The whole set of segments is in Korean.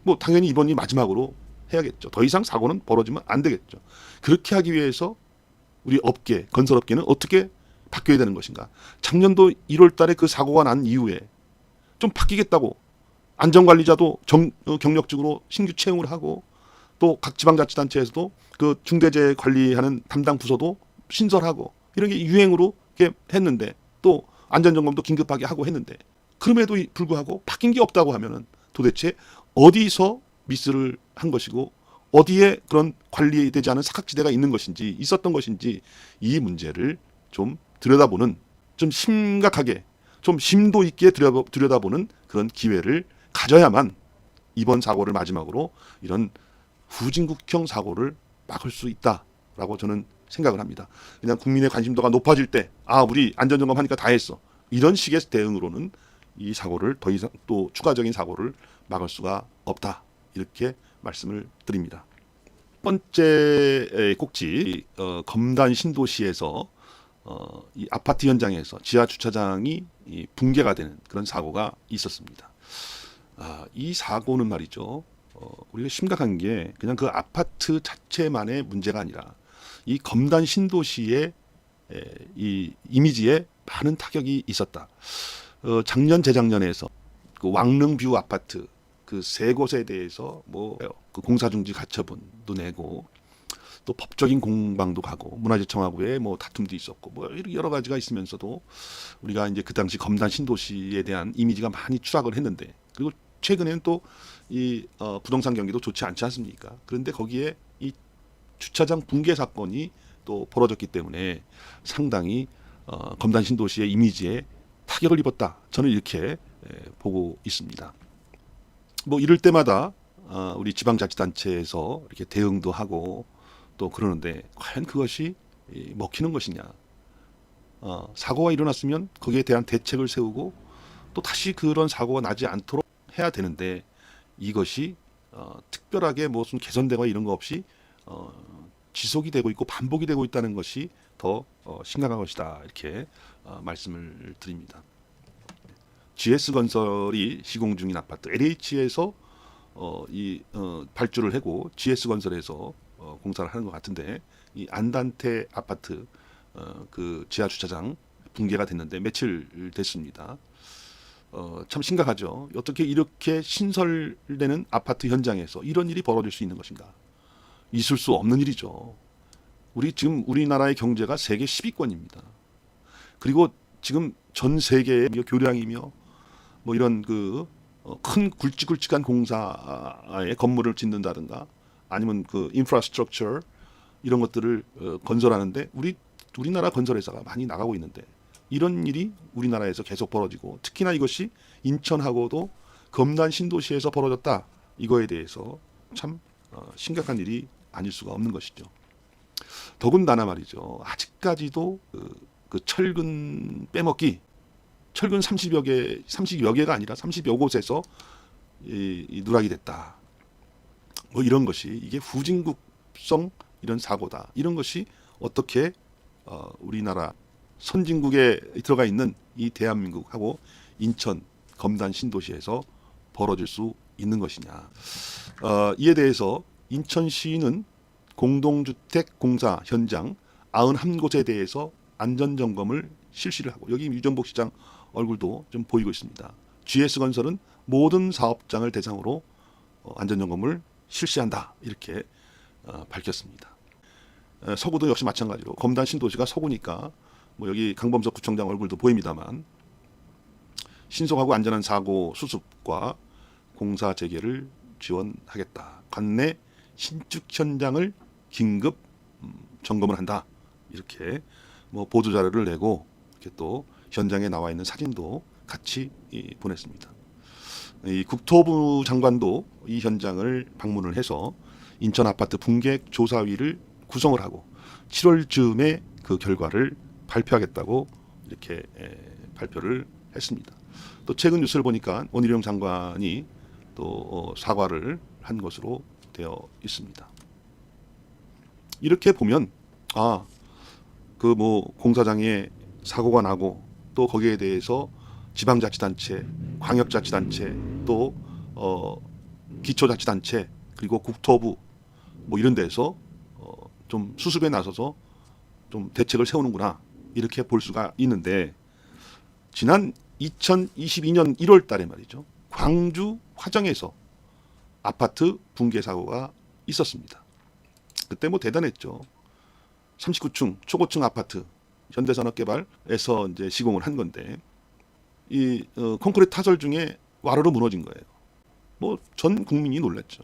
뭐 당연히 이번이 마지막으로 해야겠죠. 더 이상 사고는 벌어지면 안 되겠죠. 그렇게 하기 위해서 우리 업계, 건설업계는 어떻게 바뀌어야 되는 것인가. 작년도 1월 달에 그 사고가 난 이후에 좀 바뀌겠다고 안전관리자도 경력직으로 신규 채용을 하고 또 각 지방자치단체에서도 그 중대재해 관리하는 담당 부서도 신설하고 이런 게 유행으로 이렇게 했는데 또 안전점검도 긴급하게 하고 했는데 그럼에도 불구하고 바뀐 게 없다고 하면은 도대체 어디서 미스를 한 것이고 어디에 그런 관리되지 않은 사각지대가 있는 것인지 있었던 것인지 이 문제를 좀 들여다보는 좀 심각하게 좀 심도 있게 들여다보는 그런 기회를 가져야만 이번 사고를 마지막으로 이런 후진국형 사고를 막을 수 있다라고 저는 생각을 합니다. 그냥 국민의 관심도가 높아질 때 우리 안전점검 하니까 다 했어. 이런 식의 대응으로는 이 사고를 더 이상 또 추가적인 사고를 막을 수가 없다. 이렇게 말씀을 드립니다. 첫 번째 꼭지 검단 신도시에서 이 아파트 현장에서 지하 주차장이 붕괴가 되는 그런 사고가 있었습니다. 이 사고는 말이죠. 우리가 심각한 게 그냥 그 아파트 자체만의 문제가 아니라 이 검단 신도시의 이 이미지에 많은 타격이 있었다. 작년 재작년에서 그 왕릉뷰 아파트 그 세 곳에 대해서 그 공사중지 가처분도 내고 또 법적인 공방도 가고 문화재청하고의 다툼도 있었고 여러 가지가 있으면서도 우리가 이제 그 당시 검단 신도시에 대한 이미지가 많이 추락을 했는데 그리고 최근에는 또 이 부동산 경기도 좋지 않지 않습니까? 그런데 거기에 이 주차장 붕괴 사건이 또 벌어졌기 때문에 상당히 검단 신도시의 이미지에 타격을 입었다. 저는 이렇게 보고 있습니다. 이럴 때마다 우리 지방자치단체에서 이렇게 대응도 하고 또 그러는데 과연 그것이 먹히는 것이냐? 사고가 일어났으면 거기에 대한 대책을 세우고 또 다시 그런 사고가 나지 않도록 해야 되는데 이것이 특별하게 무슨 개선되거나 이런 거 없이 지속이 되고 있고 반복이 되고 있다는 것이 더 심각한 것이다. 이렇게 말씀을 드립니다. GS건설이 시공 중인 아파트 LH에서 발주를 하고 GS건설에서 공사를 하는 것 같은데 이 안단테 아파트 그 지하 주차장 붕괴가 됐는데 며칠 됐습니다. 참 심각하죠. 어떻게 이렇게 신설되는 아파트 현장에서 이런 일이 벌어질 수 있는 것인가? 있을 수 없는 일이죠. 지금 우리나라의 경제가 세계 10위권입니다. 그리고 지금 전 세계의 교량이며 이런 큰 굵직굵직한 공사의 건물을 짓는다든가 아니면 그 인프라스트럭처 이런 것들을 건설하는데 우리나라 건설회사가 많이 나가고 있는데 이런 일이 우리나라에서 계속 벌어지고 특히나 이것이 인천하고도 검단 신도시에서 벌어졌다. 이거에 대해서 참 심각한 일이 아닐 수가 없는 것이죠. 더군다나 말이죠. 아직까지도 그 철근 빼먹기, 철근 30여 개가 아니라 30여 곳에서 이 누락이 됐다. 이런 것이 이게 후진국성 이런 사고다. 이런 것이 어떻게 우리나라 선진국에 들어가 있는 이 대한민국하고 인천 검단 신도시에서 벌어질 수 있는 것이냐. 이에 대해서 인천시는 공동주택 공사 현장 91곳에 대해서 안전점검을 실시를 하고 여기 유전복 시장 얼굴도 좀 보이고 있습니다. GS건설은 모든 사업장을 대상으로 안전점검을 실시한다. 이렇게 밝혔습니다. 서구도 역시 마찬가지로 검단 신도시가 서구니까 여기 강범석 구청장 얼굴도 보입니다만 신속하고 안전한 사고 수습과 공사 재개를 지원하겠다. 관내 신축 현장을 긴급 점검을 한다. 이렇게 보도 자료를 내고 이렇게 또 현장에 나와 있는 사진도 같이 보냈습니다. 이 국토부 장관도 이 현장을 방문을 해서 인천 아파트 붕괴 조사위를 구성을 하고 7월 즈음에 그 결과를 발표하겠다고 이렇게 발표를 했습니다. 또 최근 뉴스를 보니까 원희룡 장관이 또 사과를 한 것으로 되어 있습니다. 이렇게 보면 공사장에 사고가 나고 또 거기에 대해서 지방자치단체, 광역자치단체 또 기초자치단체 그리고 국토부 뭐 이런 데서 좀 수습에 나서서 좀 대책을 세우는구나 이렇게 볼 수가 있는데 지난 2022년 1월 달에 말이죠. 광주 화정에서 아파트 붕괴 사고가 있었습니다. 그때 뭐 대단했죠. 39층 초고층 아파트 현대산업개발에서 이제 시공을 한 건데 이 콘크리트 타설 중에 와르르 무너진 거예요. 뭐 전 국민이 놀랐죠.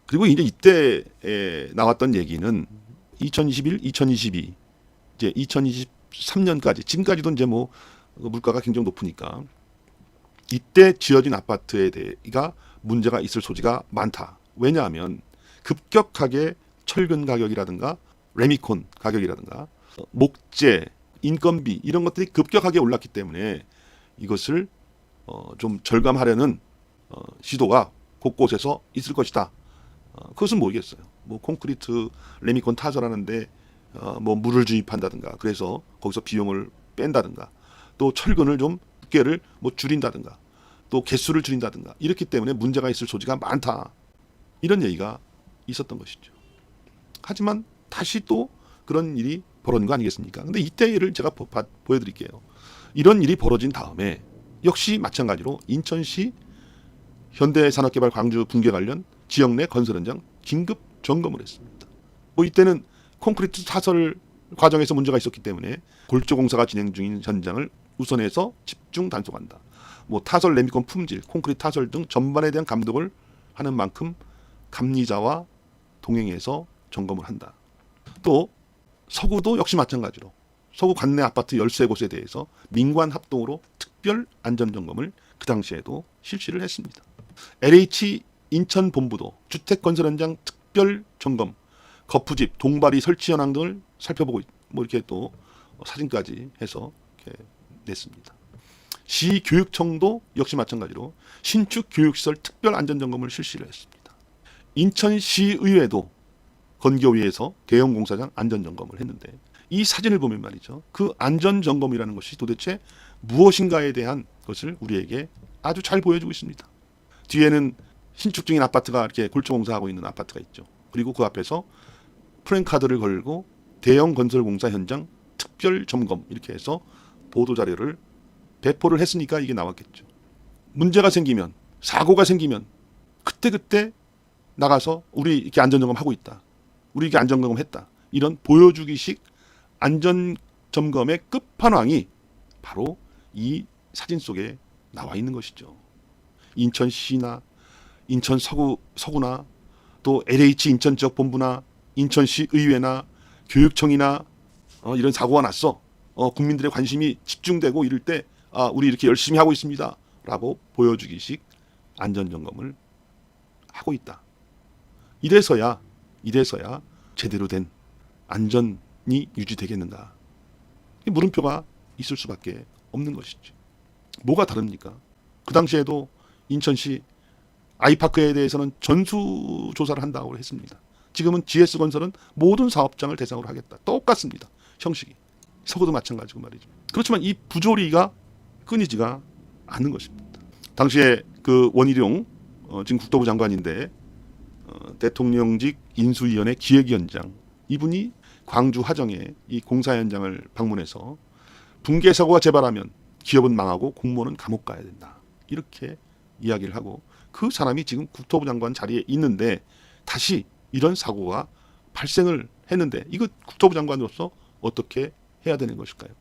그리고 이제 이때 나왔던 얘기는 2021, 2022, 이제 2023년까지 지금까지도 이제 뭐 물가가 굉장히 높으니까 이때 지어진 아파트에 대해가 문제가 있을 소지가 많다. 왜냐하면 급격하게 철근 가격이라든가 레미콘 가격이라든가 목재, 인건비 이런 것들이 급격하게 올랐기 때문에 이것을 좀 절감하려는 시도가 곳곳에서 있을 것이다. 그것은 모르겠어요. 뭐 콘크리트 레미콘 타설하는데 뭐 물을 주입한다든가 그래서 거기서 비용을 뺀다든가 또 철근을 좀 두께를 뭐 줄인다든가 또 개수를 줄인다든가 이렇기 때문에 문제가 있을 소지가 많다. 이런 얘기가 있었던 것이죠. 하지만 다시 또 그런 일이 벌어진 거 아니겠습니까? 근데 이때 일을 제가 보여드릴게요. 이런 일이 벌어진 다음에 역시 마찬가지로 인천시 현대산업개발 광주 붕괴 관련 지역 내 건설 현장 긴급 점검을 했습니다. 뭐 이때는 콘크리트 타설 과정에서 문제가 있었기 때문에 골조 공사가 진행 중인 현장을 우선해서 집중 단속한다. 뭐 타설 레미콘 품질, 콘크리트 타설 등 전반에 대한 감독을 하는 만큼 감리자와 동행해서 점검을 한다. 또 서구도 역시 마찬가지로 서구 관내 아파트 13곳에 대해서 민관 합동으로 특별 안전점검을 그 당시에도 실시를 했습니다. LH 인천본부도 주택건설 현장 특별 점검, 거푸집, 동바리 설치 현황 등을 살펴보고 뭐 이렇게 또 사진까지 해서 이렇게 냈습니다. 시교육청도 역시 마찬가지로 신축 교육시설 특별 안전점검을 실시를 했습니다. 인천시의회도 건교위에서 대형 공사장 안전점검을 했는데 이 사진을 보면 말이죠. 그 안전점검이라는 것이 도대체 무엇인가에 대한 것을 우리에게 아주 잘 보여주고 있습니다. 뒤에는 신축 중인 아파트가 이렇게 골조공사하고 있는 아파트가 있죠. 그리고 그 앞에서 프랜카드를 걸고 대형 건설공사 현장 특별 점검 이렇게 해서 보도자료를 배포를 했으니까 이게 나왔겠죠. 문제가 생기면 사고가 생기면 그때그때 나가서 우리 이렇게 안전점검하고 있다. 우리 이렇게 안전점검했다. 이런 보여주기식 안전점검의 끝판왕이 바로 이 사진 속에 나와 있는 것이죠. 인천시나 인천 서구나 또 LH 인천 지역 본부나 인천시 의회나 교육청이나 이런 사고가 났어. 국민들의 관심이 집중되고 이럴 때 우리 이렇게 열심히 하고 있습니다. 라고 보여주기식 안전점검을 하고 있다. 이래서야 제대로 된 안전이 유지되겠는가. 물음표가 있을 수밖에 없는 것이죠. 뭐가 다릅니까? 그 당시에도 인천시 아이파크에 대해서는 전수조사를 한다고 했습니다. 지금은 GS건설은 모든 사업장을 대상으로 하겠다. 똑같습니다. 형식이. 서구도 마찬가지고 말이죠. 그렇지만 이 부조리가 끊이지가 않는 것입니다. 당시에 그 원희룡 지금 국토부 장관인데 대통령직 인수위원회 기획위원장 이분이 광주 화정에 이 공사 현장을 방문해서 붕괴 사고가 재발하면 기업은 망하고 공무원은 감옥 가야 된다. 이렇게 이야기를 하고 그 사람이 지금 국토부 장관 자리에 있는데 다시 이런 사고가 발생을 했는데 이거 국토부 장관으로서 어떻게 해야 되는 것일까요?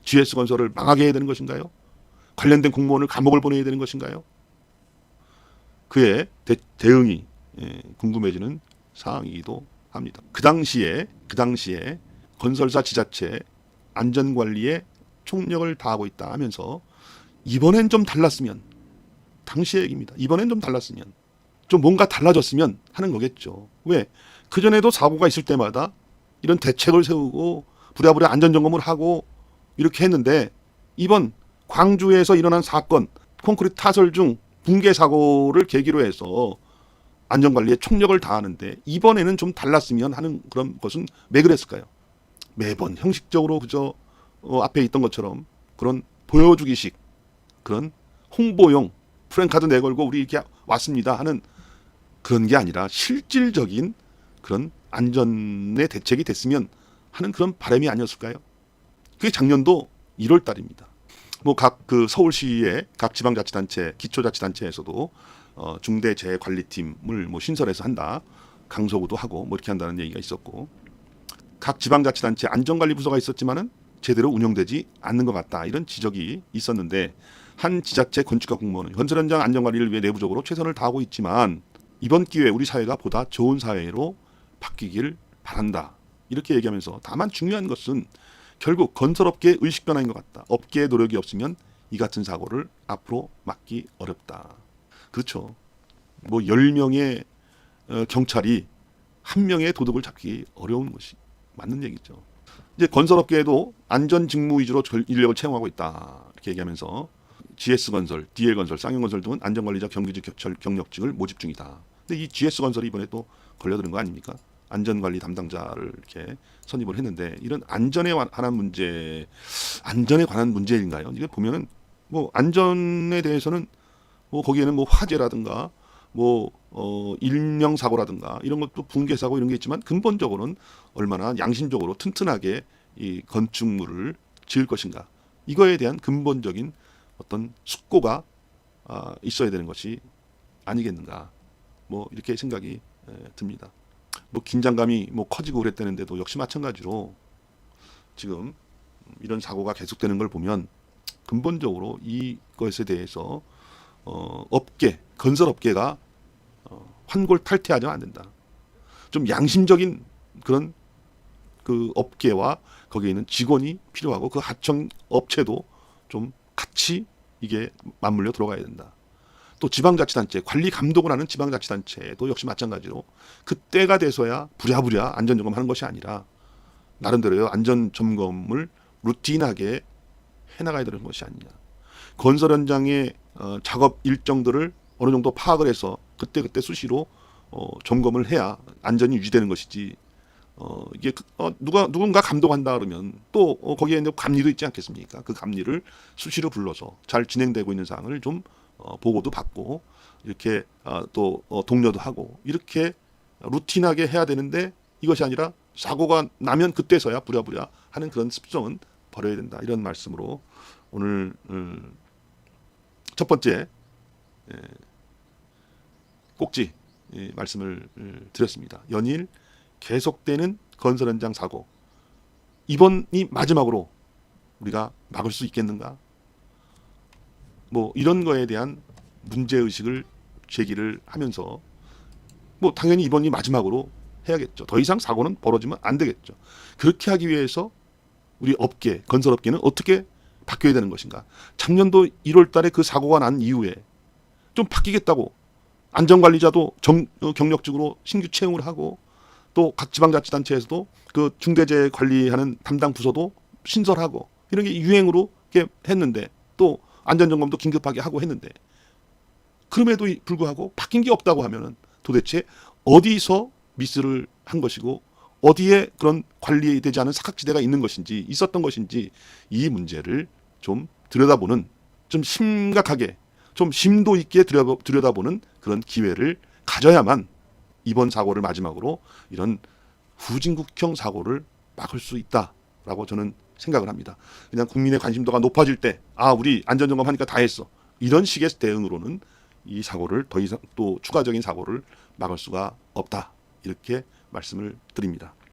GS건설을 망하게 해야 되는 것인가요? 관련된 공무원을 감옥을 보내야 되는 것인가요? 그의 대응이 궁금해지는 사항이기도 합니다. 그 당시에 건설사 지자체 안전관리에 총력을 다하고 있다 하면서 이번엔 좀 달랐으면 당시의 얘기입니다. 이번엔 좀 달랐으면 좀 뭔가 달라졌으면 하는 거겠죠. 왜? 그전에도 사고가 있을 때마다 이런 대책을 세우고 부랴부랴 안전점검을 하고 이렇게 했는데 이번 광주에서 일어난 사건 콘크리트 타설 중 붕괴 사고를 계기로 해서 안전관리에 총력을 다하는데 이번에는 좀 달랐으면 하는 그런 것은 왜 그랬을까요? 매번 형식적으로 그저 앞에 있던 것처럼 그런 보여주기식 그런 홍보용 프랜카드 내걸고 우리 이렇게 왔습니다 하는 그런 게 아니라 실질적인 그런 안전의 대책이 됐으면 하는 그런 바람이 아니었을까요? 그게 작년도 1월 달입니다. 뭐 각 그 서울시의 각 지방자치단체, 기초자치단체에서도 중대재해관리팀을 뭐 신설해서 한다. 강서구도 하고 뭐 이렇게 한다는 얘기가 있었고, 각 지방자치단체 안전관리부서가 있었지만은 제대로 운영되지 않는 것 같다, 이런 지적이 있었는데, 한 지자체 건축가 공무원은 건설 현장 안전관리를 위해 내부적으로 최선을 다하고 있지만 이번 기회에 우리 사회가 보다 좋은 사회로 바뀌길 바란다, 이렇게 얘기하면서, 다만 중요한 것은 결국 건설업계의 의식 변화인 것 같다. 업계의 노력이 없으면 이 같은 사고를 앞으로 막기 어렵다. 그렇죠. 뭐 10명의 경찰이 한 명의 도둑을 잡기 어려운 것이 맞는 얘기죠. 이제 건설업계에도 안전직무 위주로 인력을 채용하고 있다, 이렇게 얘기하면서 GS건설, DL건설, 쌍용건설 등은 안전관리자 경력직을 모집 중이다. 근데 이 GS건설이 이번에 또 걸려드는 거 아닙니까? 안전관리 담당자를 이렇게 선임을 했는데, 이런 안전에 관한 문제인가요? 이게 보면은 뭐 안전에 대해서는 뭐 거기에는 뭐 화재라든가 뭐 인명 사고라든가 이런 것도 붕괴 사고 이런 게 있지만, 근본적으로는 얼마나 양심적으로 튼튼하게 이 건축물을 지을 것인가, 이거에 대한 근본적인 어떤 숙고가 있어야 되는 것이 아니겠는가, 뭐 이렇게 생각이 듭니다. 뭐 긴장감이 뭐 커지고 그랬다는데도 역시 마찬가지로 지금 이런 사고가 계속되는 걸 보면 근본적으로 이것에 대해서 건설업계가 환골탈태하지 안 된다. 좀 양심적인 그런 그 업계와 거기에 있는 직원이 필요하고, 그 하청 업체도 좀 같이 이게 맞물려 들어가야 된다. 또 지방자치단체, 관리 감독을 하는 지방자치단체도 역시 마찬가지로 그때가 돼서야 부랴부랴 안전점검하는 것이 아니라 나름대로의 안전점검을 루틴하게 해나가야 되는 것이 아니냐. 건설 현장의 작업 일정들을 어느 정도 파악을 해서 그때그때 수시로 점검을 해야 안전이 유지되는 것이지, 이게 누군가 감독한다 그러면 또 거기에 있는 감리도 있지 않겠습니까? 그 감리를 수시로 불러서 잘 진행되고 있는 사항을 좀 보고도 받고, 이렇게 또 독려도 하고, 이렇게 루틴하게 해야 되는데, 이것이 아니라 사고가 나면 그때서야 부랴부랴 하는 그런 습성은 버려야 된다, 이런 말씀으로 오늘 첫 번째 꼭지 말씀을 드렸습니다. 연일 계속되는 건설 현장 사고, 이번이 마지막으로 우리가 막을 수 있겠는가? 뭐 이런 거에 대한 문제의식을 제기를 하면서, 뭐 당연히 이번이 마지막으로 해야겠죠. 더 이상 사고는 벌어지면 안 되겠죠. 그렇게 하기 위해서 우리 업계, 건설업계는 어떻게 바뀌어야 되는 것인가? 작년도 1월 달에 그 사고가 난 이후에 좀 바뀌겠다고 안전관리자도 경력직으로 신규 채용을 하고, 또 각 지방자치단체에서도 그 중대재해 관리하는 담당 부서도 신설하고, 이런 게 유행으로 이렇게 했는데, 또 안전점검도 긴급하게 하고 했는데, 그럼에도 불구하고 바뀐 게 없다고 하면은 도대체 어디서 미스를 한 것이고, 어디에 그런 관리되지 않은 사각지대가 있는 것인지, 있었던 것인지, 이 문제를 좀 들여다보는, 좀 심각하게, 좀 심도 있게 들여다보는 그런 기회를 가져야만 이번 사고를 마지막으로 이런 후진국형 사고를 막을 수 있다라고 저는 생각을 합니다. 그냥 국민의 관심도가 높아질 때, 우리 안전점검 하니까 다 했어, 이런 식의 대응으로는 이 사고를 더 이상 또 추가적인 사고를 막을 수가 없다, 이렇게 말씀을 드립니다.